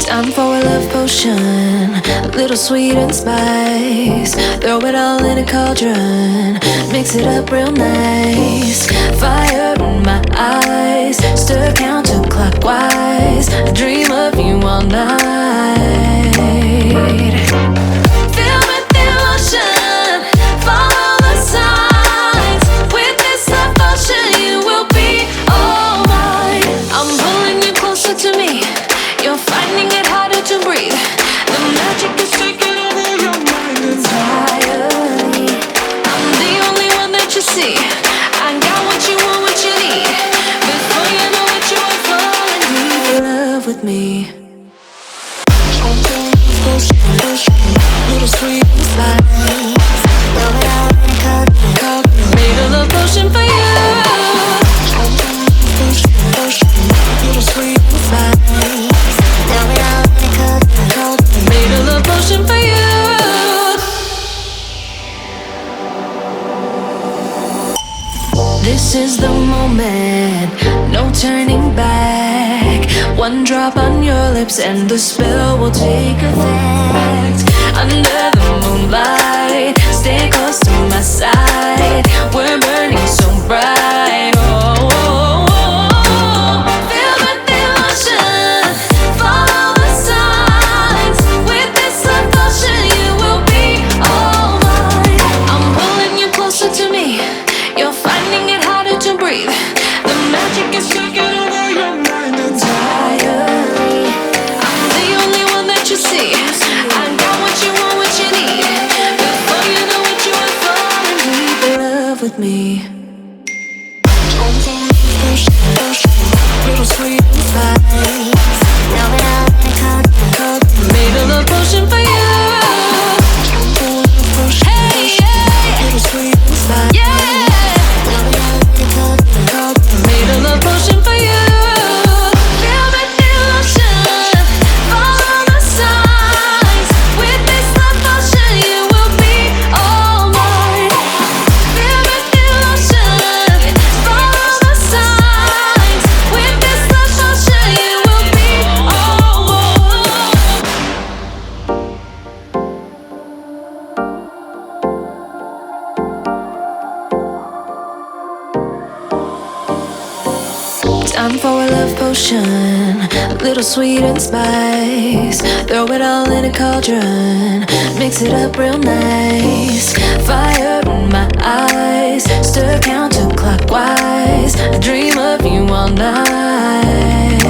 Time for a love potion, a little sweet and spice. Throw it all in a cauldron, mix it up real nice. Fire in my eyes, stir counterclockwise. I dream of you all night. Feel with emotion, follow the signs. With this love potion, you will be all mine. I'm pulling you closer to me. You're finding it harder to breathe. The magic is taking over your mind entirely. I'm the only one that you see. I got what you want, what you need. Before you know it, you are falling deep in love with me. Little sweet spice. Made a love potion for you. Little sweet spice. Made a love potion for you. This is the moment, no turning back. One drop on your lips and the spell will take effect. Under the moonlight, stay close to my side. We're burning so bright. Oh, oh, oh, oh. Feel the emotion, follow the signs. With this love potion, you will be all mine. I'm pulling you closer to me. You're finding it harder to breathe. The magic is taking over your mind entirely. I'm the only one that you see. I got what you want, what you need. Before you know it, you are falling deep in love with me. Little sweet spice. Made a love potion for you. Hey, yeah. Little sweet spice. Yeah. Made a love potion for you. Feel the emotion, follow the signs. With this love potion, you will be all mine. Feel the emotion, follow the signs. With this love potion, you will be all mine. Time for a love potion, a little sweet and spice. Throw it all in a cauldron, mix it up real nice. Fire in my eyes, stir counterclockwise. I dream of you all night.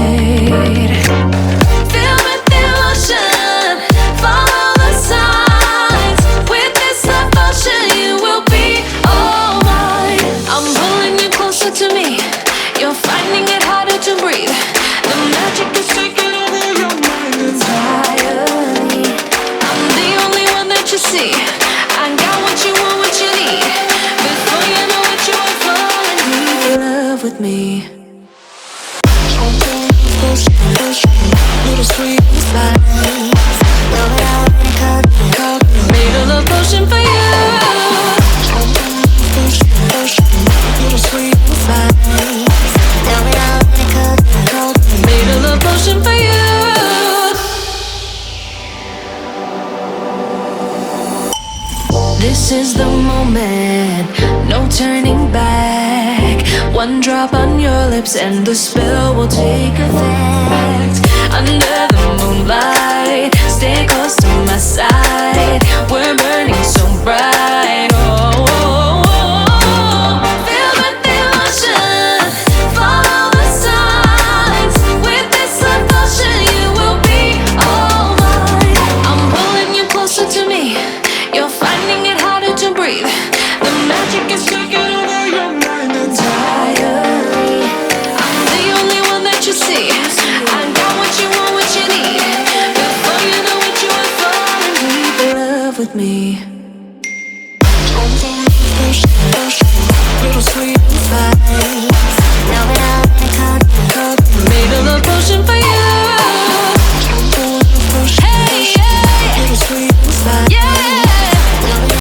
Feel with emotion, follow the signs. With this love potion, you will be all mine. I'm pulling you closer to me. You're finding it harder to breathe. The magic is taking over your mind entirely. I'm the only one that you see. I got what you want, what you need. Before you know it, you are falling deep in love with me. Little sweet spice. Made a love potion for you. Little sweet spice. Made a love potion for you. This is the moment, no turning back. One drop on your lips and the spell will take effect. Under the moonlight, stay close to my side. We're